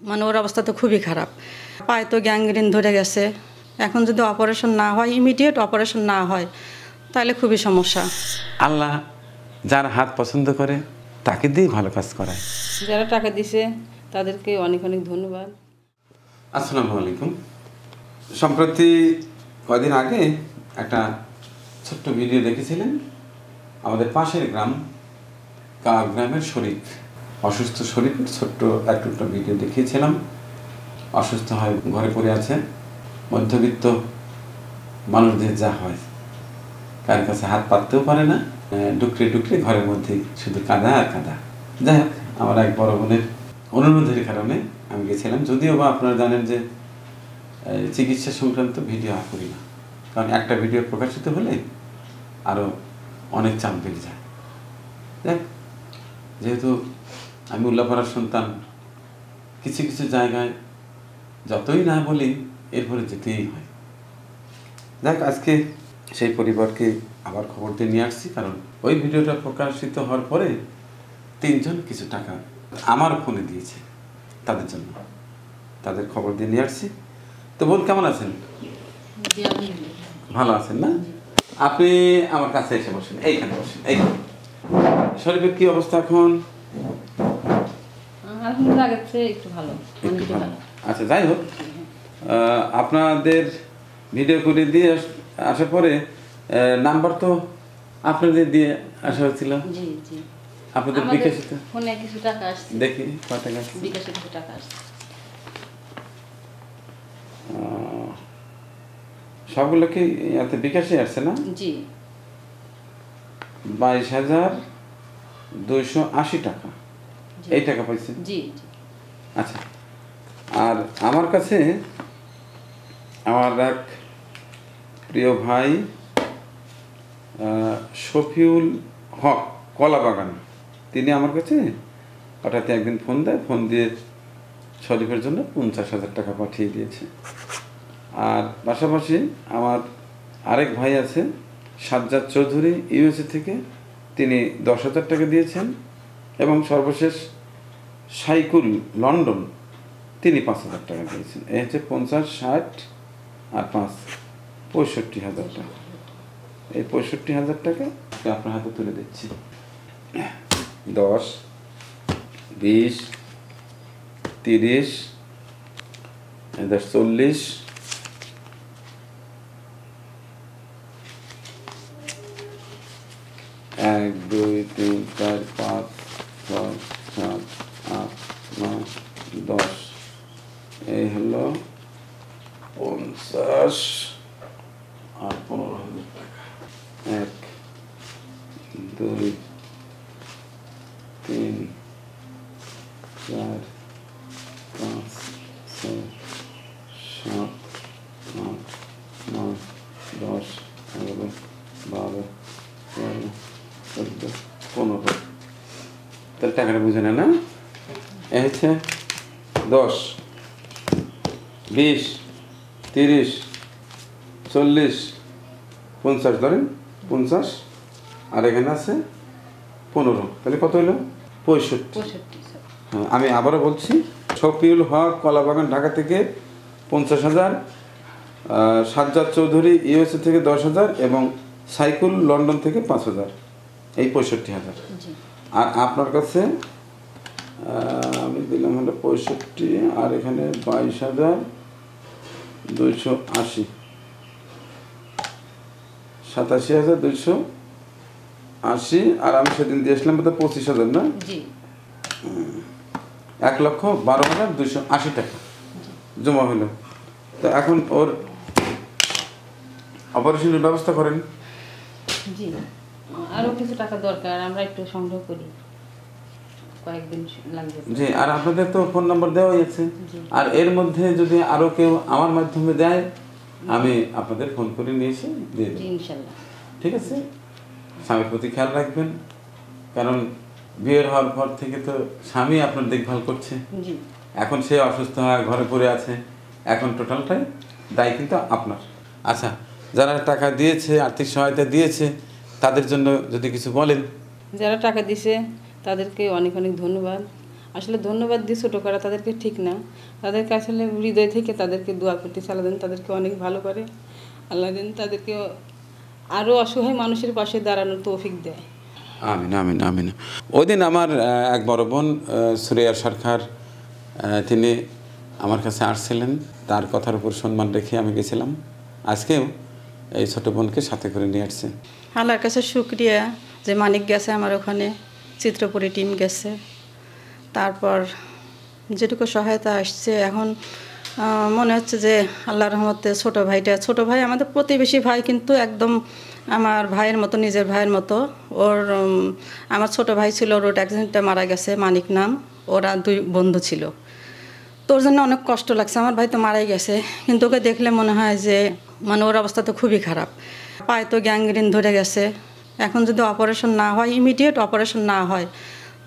মানে ওর অবস্থা তো খুবই খারাপ, পায়ে তো গ্যাংগ্রিন ধরে গেছে। এখন যদি অপারেশন না হয়, ইমিডিয়েট অপারেশন না হয়, তাহলে খুবই সমস্যা। আল্লাহ যার হাত পছন্দ করে তাকে দিয়ে ভালো কাজ করায়। যারা টাকা দিছে তাদেরকে অনেক অনেক ধন্যবাদ। আসসালামু আলাইকুম। সম্প্রতি কদিন আগে একটা ছোট্ট ভিডিও দেখেছিলেন। আমাদের পাশের গ্রাম গ্রামের শরীফ, অসুস্থ শরীফের ছোট্ট একটা ভিডিও দেখিয়েছিলাম। অসুস্থ হয়, ঘরে পড়ে আছে। মধ্যবিত্ত মানুষদের যা হয়, কার কাছে হাত পাততেও পারে না, ডুকরে ডুকরে ঘরের মধ্যে শুধু কাঁদা আর কাঁদা। যাই হোক, আমার এক বড় বোনের অনুরোধের কারণে আমি গেছিলাম। যদিও বা আপনারা জানেন যে চিকিৎসা সংক্রান্ত ভিডিও আর করি না, কারণ একটা ভিডিও প্রকাশিত হলে আরও অনেক চাপ বেড়ে যায়। দেখ, যেহেতু আমি উল্লাপাড়ার সন্তান, কিছু কিছু জায়গায় যতই না বলি এরপরে যেতেই হয়। দেখ, আজকে সেই পরিবারকে আবার খবর দিয়ে নিয়ে আসছি, কারণ ওই ভিডিওটা প্রকাশিত হওয়ার পরে 3 জন কিছু টাকা আমার ফোনে দিয়েছে তাদের জন্য, তাদের খবর দিয়ে নিয়ে আসছি। তো বোন, কেমন আছেন? ভালো আছেন না? আপনি আমার কাছে এসে বসেন, এইখানে বসেন। এই শরীফের কি অবস্থা এখন? আলহামদুলিল্লাহ, আগের চেয়ে একটু ভালো। আচ্ছা, যাই হোক, আপনাদের ভিডিও করে দিয়ে আসার পরে নাম্বার তো আপনাদের দিয়ে আসা হয়েছিল। জি জি, আপনাদের বিকাশিত ফোনে কিছু টাকা আসছে। দেখি কত টাকা আসছে। বিকাশে কিছু টাকা আসছে। সবগুলো কি এতে বিকাশে আসছে না? জি, 22,280 টাকা। এই টাকা পাইছেন? জি জি। আচ্ছা, আর আমার কাছে আমার এক প্রিয় ভাই শফিউল হক, কলাবাগান, তিনি আমার কাছে হঠাৎ একদিন ফোন দেয়, ফোন দিয়ে শরীফের জন্য 50,000 টাকা পাঠিয়ে দিয়েছে। আর পাশাপাশি আমার আরেক ভাই আছে সাজ্জাদ চৌধুরী, ইউএসএ থেকে, তিনি 10,000 টাকা দিয়েছেন। এবং সর্বশেষ সাইকুল, লন্ডন, তিনি 5,000 টাকা দিয়েছেন। এই হচ্ছে 50, 60 আর 5, 65,000 টাকা। এই 65,000 টাকা আপনার হাতে তুলে দিচ্ছি। 10, 20, 30, 40, 1, 2, 3, 4, 5, 6, 7, 8, 9, 10। এই হলো 50 আর 15,000 টাকা। 1, 2, 3, 4, 5, 6, 7, 8, 9, 10, 11, 12, 13, 14, 15। তাহলে টাকাটা বুঝে না? এই হচ্ছে 10, 20, 30, 40, 50, ধরেন 50, আর এখানে আছে 15, তাহলে কত হলো? 65। হ্যাঁ, আমি আবারও বলছি, শফিউল হক, কলাবাগান, ঢাকা থেকে 50,000, সাজ্জাদ চৌধুরী, ইউএসএ থেকে 10,000 এবং সাইকুল, লন্ডন থেকে 5,000, এই 65,000। আর আপনার কাছে আমি দিলাম হলো 65, আর এখানে 22,280, 87,280, আর আমি সেদিন দিয়েছিলাম বোধ 25,000 না? 1,12,280 টাকা জমা হলো। তো এখন ওর অপারেশনের ব্যবস্থা করেন। জি, আরো কিছু টাকা দরকার, আমরা একটু সংগ্রহ করি, কয়েকদিন লাগবে। জি, আর আপনাদের তো ফোন নাম্বার দেওয়াই আছে, আর এর মধ্যে যদি আরো কেউ আমার মাধ্যমে দেয়, আমি আপনাদের ফোন করে নিয়ে এসে দিয়ে দেব ইনশাআল্লাহ। ঠিক আছে? স্বামীর প্রতি খেয়াল রাখবেন, কারণ বিয়ের হওয়ার পর থেকে তো স্বামী আপনার দেখভাল করছে। এখন সে অসুস্থ হয়, ঘরে পড়ে আছে, এখন টোটালটাই দায় কিন্তু আপনার। আচ্ছা, যারা টাকা দিয়েছে, আর্থিক সহায়তা দিয়েছে, তাদের জন্য যদি কিছু বলেন। যারা টাকা দিয়েছে তাদেরকে অনেক অনেক ধন্যবাদ। আসলে ধন্যবাদ দিয়ে ছোটো করা তাদেরকে ঠিক না, তাদেরকে আসলে হৃদয় থেকে তাদেরকে দোয়া করতে আল্লাহ যেন তাদেরকে অনেক ভালো করে, আল্লাহ যেন তাদেরকে আরও অসহায় মানুষের পাশে দাঁড়ানোর তৌফিক দেয়। আমিন আমিন আমিন। ওই দিন আমার এক বড় বোন সুরিয়া সরকার, তিনি আমার কাছে আসছিলেন, তার কথার উপর সম্মান রেখে আমি গেছিলাম। আজকেও এই ছোট বোনকে সাথে করে নিয়ে আসছে। আল্লাহর কাছে শুক্রিয়া যে মানিক গেছে আমার ওখানে, চিত্রপুরী টিম গেছে, তারপর যেটুকু সহায়তা আসছে এখন মনে হচ্ছে যে আল্লাহর রহমতে ছোটো ভাই আমাদের প্রতিবেশী ভাই, কিন্তু একদম আমার ভাইয়ের মতো, নিজের ভাইয়ের মতো। ওর আমার ছোটো ভাই ছিল, রোড অ্যাক্সিডেন্টে মারা গেছে, মানিক নাম, ওরা 2 বন্ধু ছিল। তোর জন্য অনেক কষ্ট লাগছে, আমার ভাই তো মারাই গেছে, কিন্তু ওকে দেখলে মনে হয় যে মানে ওর অবস্থা তো খুবই খারাপ, পায়ে তো গ্যাংগ্রিন ধরে গেছে। এখন যদি অপারেশন না হয়, ইমিডিয়েট অপারেশন না হয়,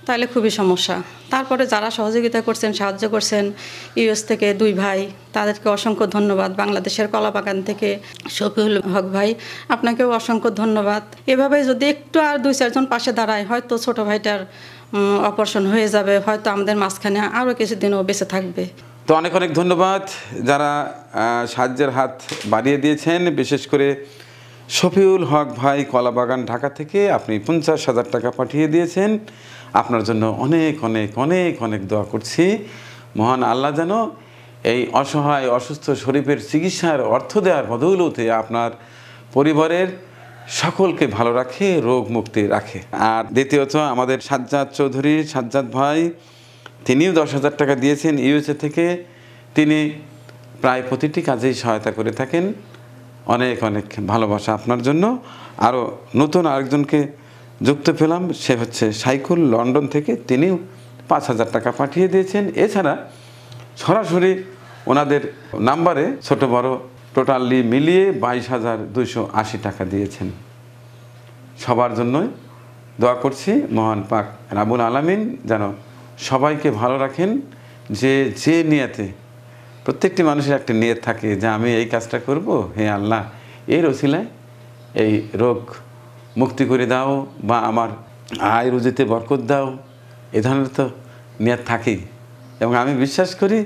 তাহলে খুবই সমস্যা। তারপরে যারা সহযোগিতা করছেন, সাহায্য করছেন, ইউএস থেকে 2 ভাই, তাদেরকে অসংখ্য ধন্যবাদ। বাংলাদেশের কলাবাগান থেকে শফিউল হক ভাই, আপনাকেও অসংখ্য ধন্যবাদ। এভাবে যদি একটু আর 2-4 জন পাশে দাঁড়ায়, হয়তো ছোটো ভাইটার অপারেশন হয়ে যাবে, হয়তো আমাদের মাঝখানে আরও কিছুদিনও বেঁচে থাকবে। তো অনেক অনেক ধন্যবাদ যারা সাহায্যের হাত বাড়িয়ে দিয়েছেন, বিশেষ করে শফিউল হক ভাই, কলাবাগান, ঢাকা থেকে আপনি 50,000 টাকা পাঠিয়ে দিয়েছেন। আপনার জন্য অনেক অনেক অনেক অনেক দোয়া করছি। মহান আল্লাহ যেন এই অসহায় অসুস্থ শরীফের চিকিৎসার অর্থ দেওয়ার বদৌলতে আপনার পরিবারের সকলকে ভালো রাখে, রোগ মুক্তি রাখে। আর দ্বিতীয়ত আমাদের সাজ্জাদ চৌধুরী, সাজ্জাদ ভাই, তিনিও 10,000 টাকা দিয়েছেন ইউএসএ থেকে। তিনি প্রায় প্রতিটি কাজেই সহায়তা করে থাকেন। অনেক অনেক ভালোবাসা আপনার জন্য। আরও নতুন আরেকজনকে যুক্ত পেলাম, সে হচ্ছে সাইকুল, লন্ডন থেকে, তিনিও 5,000 টাকা পাঠিয়ে দিয়েছেন। এছাড়া সরাসরি ওনাদের নাম্বারে ছোট বড় টোটালি মিলিয়ে 22,280 টাকা দিয়েছেন। সবার জন্যই দোয়া করছি, মহান পাক রাব্বুল আলামিন যেন সবাইকে ভালো রাখেন। যে নিয়তে, প্রত্যেকটি মানুষের একটা নিয়ত থাকে যে আমি এই কাজটা করব, হে আল্লাহ এর ওসিলায় এই রোগ মুক্তি করে দাও, বা আমার আয় রুজিতে বরকত দাও, এ ধরনের তো নিয়ত থাকেই। এবং আমি বিশ্বাস করি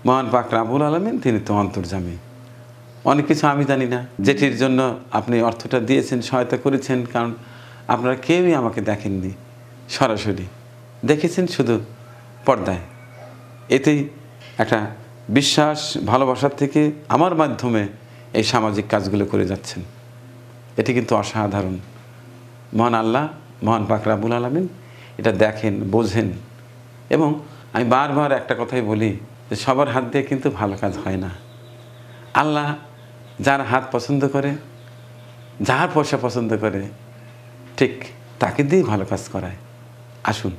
মহান পাক রাব্বুল আলামিন তিনি তো অন্তর্যামী। অনেক কিছু আমি জানি না, যেটির জন্য আপনি অর্থটা দিয়েছেন, সহায়তা করেছেন, কারণ আপনারা কেউই আমাকে দেখেননি সরাসরি, দেখেছেন শুধু পর্দায়। এতেই একটা বিশ্বাস, ভালোবাসার থেকে আমার মাধ্যমে এই সামাজিক কাজগুলো করে যাচ্ছেন। এটি কিন্তু অসাধারণ। মহান আল্লাহ, মহান পাক রাব্বুল আলামিন এটা দেখেন, বোঝেন। এবং আমি বারবার একটা কথাই বলি যে সবার হাত দিয়ে কিন্তু ভালো কাজ হয় না। আল্লাহ যার হাত পছন্দ করে, যার পয়সা পছন্দ করে, ঠিক তাকে দিয়েই ভালো কাজ করায়। আসুন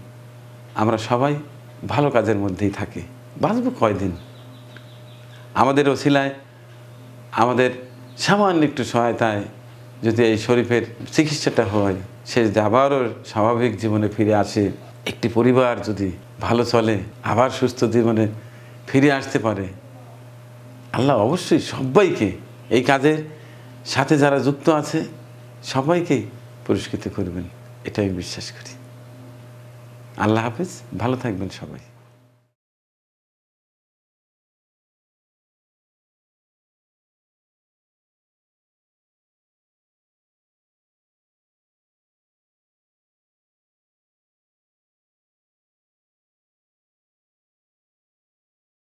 আমরা সবাই ভালো কাজের মধ্যেই থাকি, বাঁচব কয়দিন। আমাদের ওসিলায়, আমাদের সামান্য একটু সহায়তায় যদি এই শরীফের চিকিৎসাটা হয়, সে যদি আবারও স্বাভাবিক জীবনে ফিরে আসে, একটি পরিবার যদি ভালো চলে, আবার সুস্থ জীবনে ফিরে আসতে পারে, আল্লাহ অবশ্যই সবাইকে, এই কাজের সাথে যারা যুক্ত আছে সবাইকেই পুরস্কৃত করবেন, এটা আমি বিশ্বাস করি। আল্লাহ হাফেজ, ভালো থাকবেন সবাই।